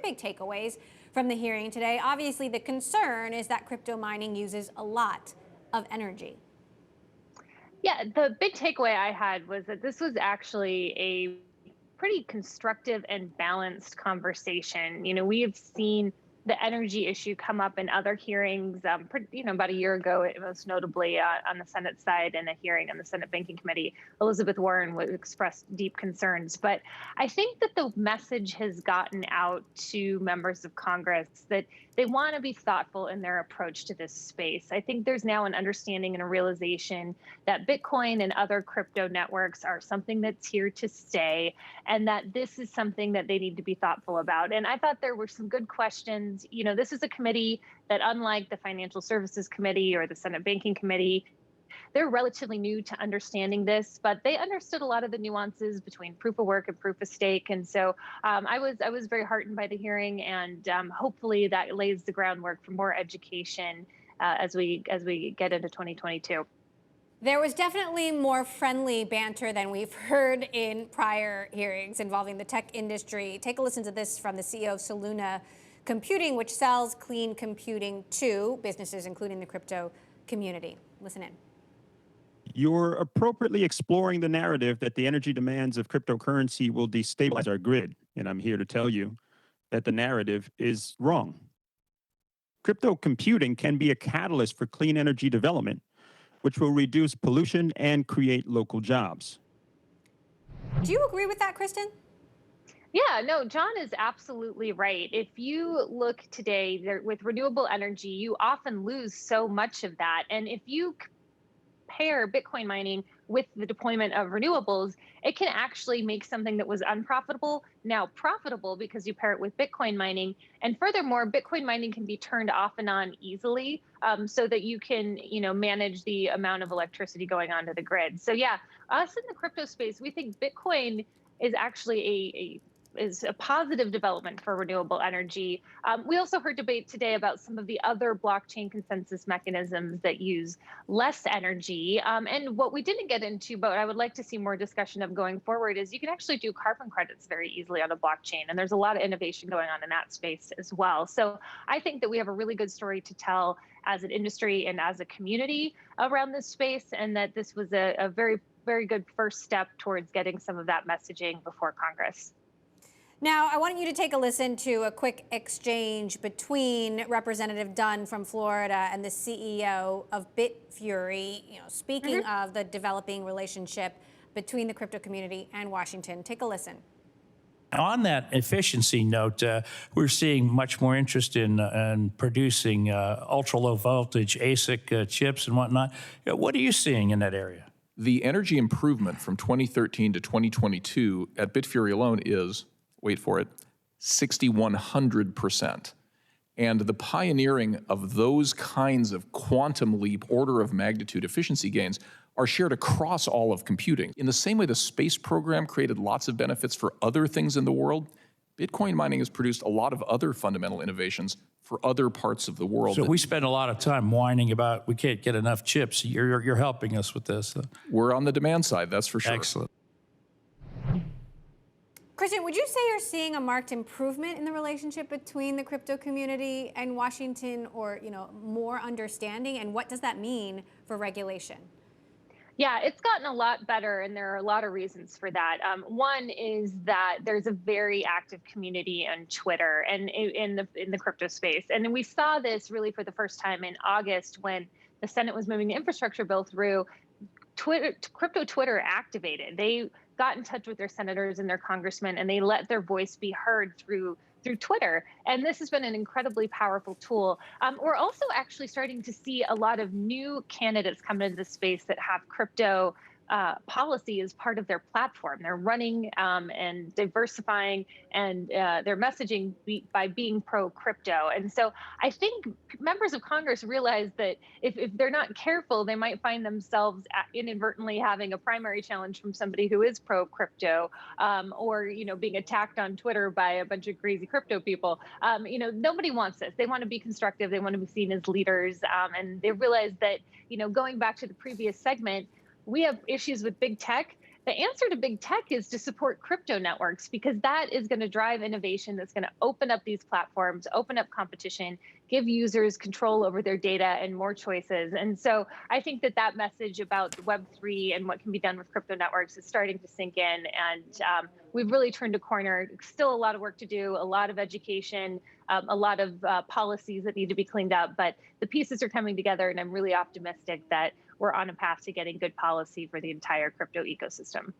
big takeaways from the hearing today. Obviously, the concern is that crypto mining uses a lot of energy. Yeah, the big takeaway I had was that this was actually a pretty constructive and balanced conversation. We have seen the energy issue come up in other hearings, about a year ago, most notably on the Senate side in a hearing on the Senate Banking Committee. Elizabeth Warren expressed deep concerns. But I think that the message has gotten out to members of Congress that they want to be thoughtful in their approach to this space. I think there's now an understanding and a realization that Bitcoin and other crypto networks are something that's here to stay, and that this is something that they need to be thoughtful about. And I thought there were some good questions. This is a committee that, unlike the Financial Services Committee or the Senate Banking Committee, they're relatively new to understanding this, but they understood a lot of the nuances between proof of work and proof of stake. And so I was very heartened by the hearing, and hopefully that lays the groundwork for more education as we get into 2022. There was definitely more friendly banter than we've heard in prior hearings involving the tech industry. Take a listen to this from the CEO of Soluna Computing, which sells clean computing to businesses, including the crypto community. Listen in. You're appropriately exploring the narrative that the energy demands of cryptocurrency will destabilize our grid. And I'm here to tell you that the narrative is wrong. Crypto computing can be a catalyst for clean energy development, which will reduce pollution and create local jobs. Do you agree with that, Kristin? Yeah, no, John is absolutely right. If you look today with renewable energy, you often lose so much of that. And if you pair Bitcoin mining with the deployment of renewables, it can actually make something that was unprofitable now profitable because you pair it with Bitcoin mining. And furthermore, Bitcoin mining can be turned off and on easily so that you can, manage the amount of electricity going onto the grid. So yeah, us in the crypto space, we think Bitcoin is actually is a positive development for renewable energy. We also heard debate today about some of the other blockchain consensus mechanisms that use less energy. And what we didn't get into, but I would like to see more discussion of going forward, is you can actually do carbon credits very easily on a blockchain. And there's a lot of innovation going on in that space as well. So I think that we have a really good story to tell as an industry and as a community around this space, and that this was a very, very good first step towards getting some of that messaging before Congress. Now, I want you to take a listen to a quick exchange between Representative Dunn from Florida and the CEO of Bitfury, speaking of the developing relationship between the crypto community and Washington. Take a listen. On that efficiency note, we're seeing much more interest in producing ultra-low voltage ASIC chips and whatnot. What are you seeing in that area? The energy improvement from 2013 to 2022 at Bitfury alone is, wait for it, 6,100%. And the pioneering of those kinds of quantum leap, order of magnitude efficiency gains are shared across all of computing. In the same way the space program created lots of benefits for other things in the world, Bitcoin mining has produced a lot of other fundamental innovations for other parts of the world. So we spend a lot of time whining about we can't get enough chips. You're helping us with this. We're on the demand side, that's for sure. Excellent. Kristin, would you say you're seeing a marked improvement in the relationship between the crypto community and Washington, or more understanding? And what does that mean for regulation? Yeah, it's gotten a lot better, and there are a lot of reasons for that. One is that there's a very active community on Twitter and in the crypto space, and we saw this really for the first time in August when the Senate was moving the infrastructure bill through. Crypto Twitter activated. They got in touch with their senators and their congressmen, and they let their voice be heard through Twitter. And this has been an incredibly powerful tool. We're also actually starting to see a lot of new candidates come into the space that have crypto policy as part of their platform. They're running and diversifying and their messaging by being pro-crypto. And so I think members of Congress realize that if they're not careful, they might find themselves inadvertently having a primary challenge from somebody who is pro-crypto or being attacked on Twitter by a bunch of crazy crypto people. Nobody wants this. They want to be constructive. They want to be seen as leaders. And they realize that, going back to the previous segment, we have issues with big tech The answer to big tech is to support crypto networks, because that is going to drive innovation that's going to open up these platforms, open up competition, give users control over their data and more choices. And so I think that that message about Web3 and what can be done with crypto networks is starting to sink in. And we've really turned a corner. Still a lot of work to do, a lot of education, a lot of policies that need to be cleaned up. But the pieces are coming together, and I'm really optimistic that we're on a path to getting good policy for the entire crypto ecosystem.